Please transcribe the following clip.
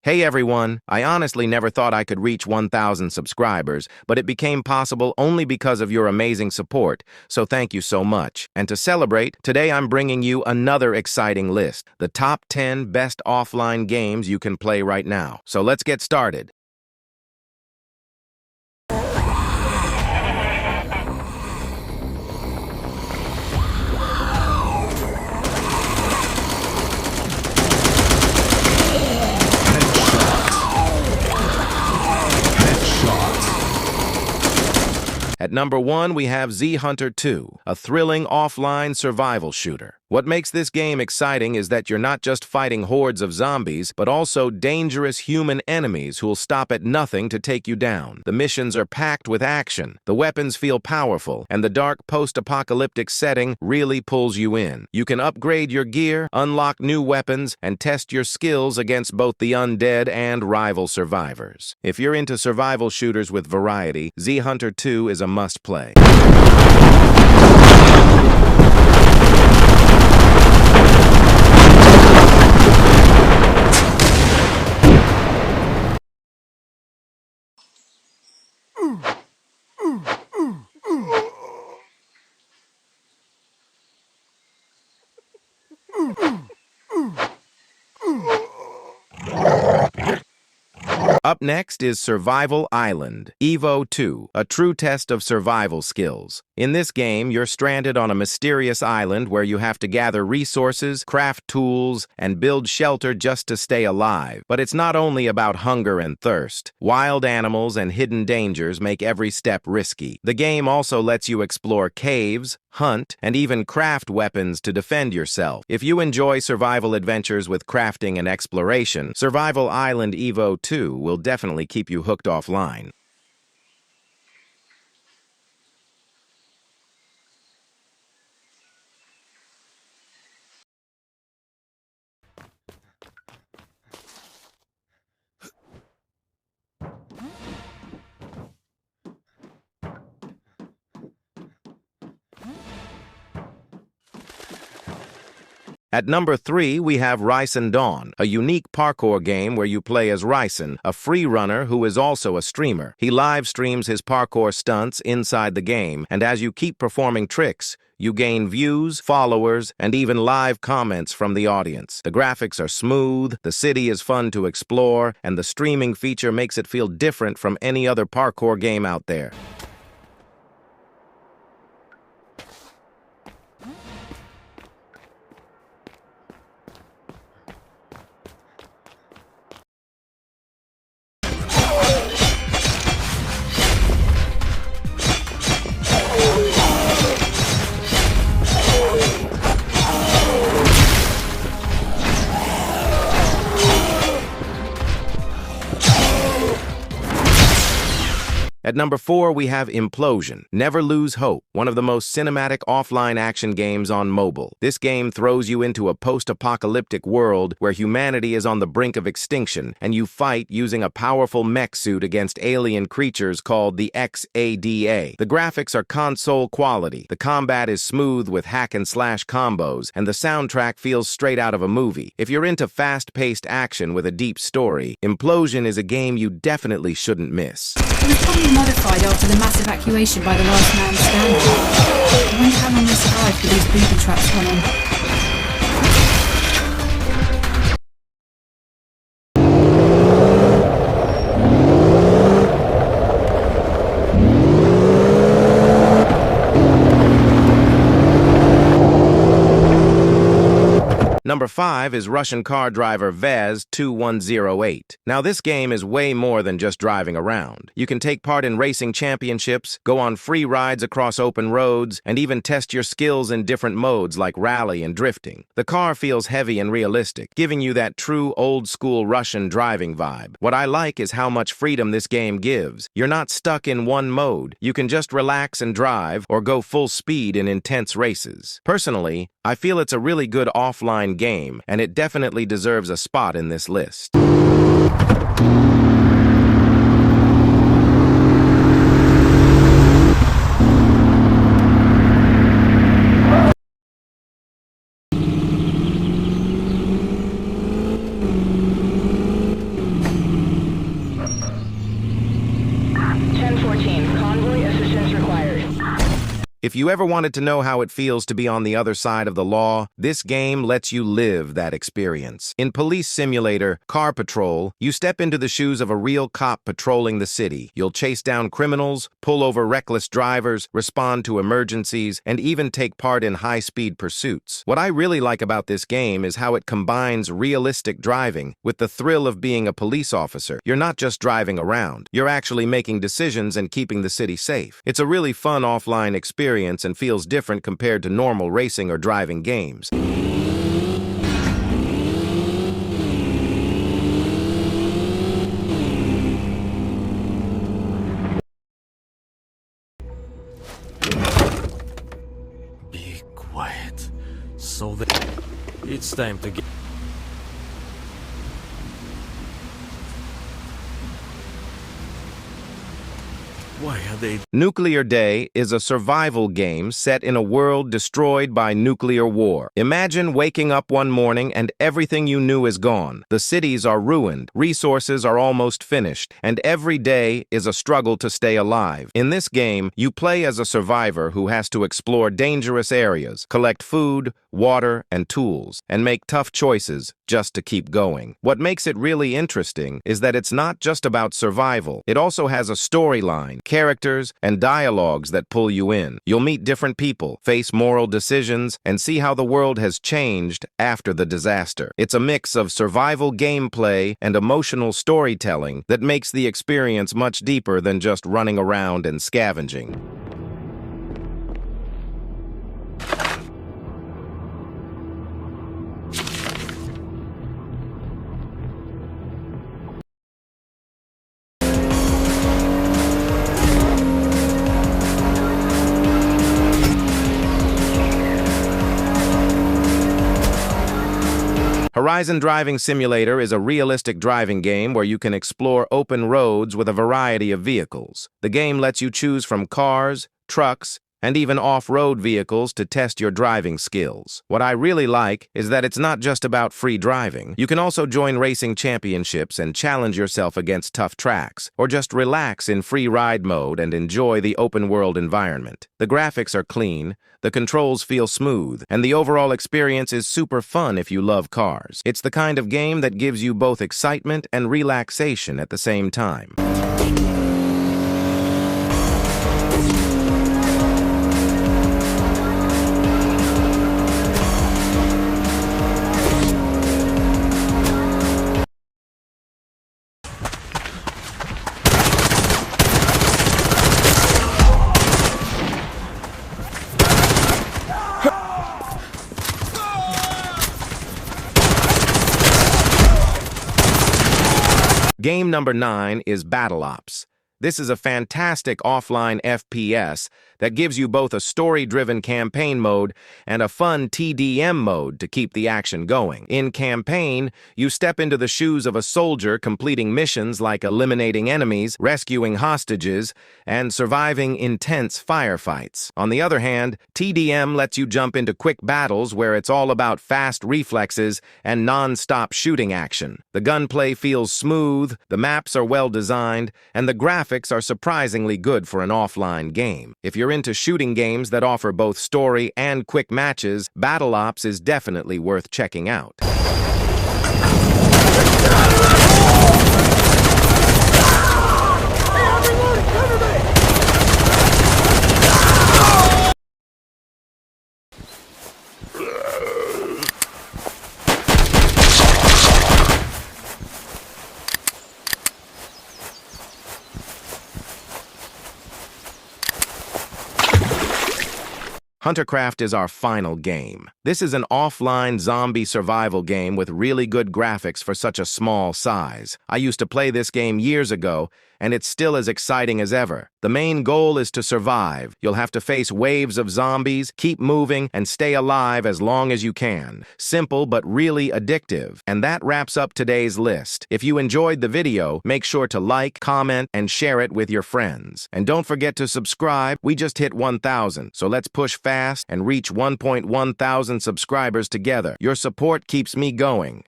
Hey everyone, I honestly never thought I could reach 1,000 subscribers, but it became possible only because of your amazing support, so thank you so much. And to celebrate, today I'm bringing you another exciting list, the top 10 best offline games you can play right now. So let's get started. At number 1, we have Z Hunter 2, a thrilling offline survival shooter. What makes this game exciting is that you're not just fighting hordes of zombies, but also dangerous human enemies who'll stop at nothing to take you down. The missions are packed with action, the weapons feel powerful, and the dark post-apocalyptic setting really pulls you in. You can upgrade your gear, unlock new weapons, and test your skills against both the undead and rival survivors. If you're into survival shooters with variety, Z Hunter 2 is a must-play. Up next is Survival Island Evo 2, a true test of survival skills. In this game, you're stranded on a mysterious island where you have to gather resources, craft tools, and build shelter just to stay alive. But it's not only about hunger and thirst. Wild animals and hidden dangers make every step risky. The game also lets you explore caves, hunt, and even craft weapons to defend yourself. If you enjoy survival adventures with crafting and exploration, Survival Island Evo 2 will definitely keep you hooked offline. At number 3, we have Ryson Dawn, a unique parkour game where you play as Ryson, a free runner who is also a streamer. He live streams his parkour stunts inside the game, and as you keep performing tricks, you gain views, followers, and even live comments from the audience. The graphics are smooth, the city is fun to explore, and the streaming feature makes it feel different from any other parkour game out there. At number 4, we have Implosion, Never Lose Hope, one of the most cinematic offline action games on mobile. This game throws you into a post-apocalyptic world where humanity is on the brink of extinction, and you fight using a powerful mech suit against alien creatures called the XADA. The graphics are console quality, the combat is smooth with hack-and-slash combos, and the soundtrack feels straight out of a movie. If you're into fast-paced action with a deep story, Implosion is a game you definitely shouldn't miss. It was probably modified after the mass evacuation by the last man standing. I wonder how long they survived with these booby traps running. Number 5 is Russian car driver Vez 2108. Now this game is way more than just driving around. You can take part in racing championships, go on free rides across open roads, and even test your skills in different modes like rally and drifting. The car feels heavy and realistic, giving you that true old-school Russian driving vibe. What I like is how much freedom this game gives. You're not stuck in one mode. You can just relax and drive or go full speed in intense races. Personally, I feel it's a really good offline game, and it definitely deserves a spot in this list. If you ever wanted to know how it feels to be on the other side of the law, this game lets you live that experience. In Police Simulator, Car Patrol, you step into the shoes of a real cop patrolling the city. You'll chase down criminals, pull over reckless drivers, respond to emergencies, and even take part in high-speed pursuits. What I really like about this game is how it combines realistic driving with the thrill of being a police officer. You're not just driving around, you're actually making decisions and keeping the city safe. It's a really fun offline experience and feels different compared to normal racing or driving games. Be quiet. So that it's time to get. Why are they? Nuclear Day is a survival game set in a world destroyed by nuclear war. Imagine waking up one morning and everything you knew is gone. The cities are ruined, resources are almost finished, and every day is a struggle to stay alive. In this game, you play as a survivor who has to explore dangerous areas, collect food, water, and tools, and make tough choices just to keep going. What makes it really interesting is that it's not just about survival. It also has a storyline, characters, and dialogues that pull you in. You'll meet different people, face moral decisions, and see how the world has changed after the disaster. It's a mix of survival gameplay and emotional storytelling that makes the experience much deeper than just running around and scavenging. Horizon Driving Simulator is a realistic driving game where you can explore open roads with a variety of vehicles. The game lets you choose from cars, trucks, and even off-road vehicles to test your driving skills. What I really like is that it's not just about free driving. You can also join racing championships and challenge yourself against tough tracks, or just relax in free ride mode and enjoy the open-world environment. The graphics are clean, the controls feel smooth, and the overall experience is super fun if you love cars. It's the kind of game that gives you both excitement and relaxation at the same time. Game number 9 is Battle Ops. This is a fantastic offline FPS that gives you both a story-driven campaign mode and a fun TDM mode to keep the action going. In campaign, you step into the shoes of a soldier completing missions like eliminating enemies, rescuing hostages, and surviving intense firefights. On the other hand, TDM lets you jump into quick battles where it's all about fast reflexes and non-stop shooting action. The gunplay feels smooth, the maps are well-designed, and the graphics are surprisingly good for an offline game. If you're into shooting games that offer both story and quick matches, Battle Ops is definitely worth checking out. Huntercraft is our final game. This is an offline zombie survival game with really good graphics for such a small size. I used to play this game years ago, and it's still as exciting as ever. The main goal is to survive. You'll have to face waves of zombies, keep moving, and stay alive as long as you can. Simple but really addictive. And that wraps up today's list. If you enjoyed the video, make sure to like, comment, and share it with your friends. And don't forget to subscribe. We just hit 1,000, so let's push fast and reach 1.1 thousand subscribers together. Your support keeps me going.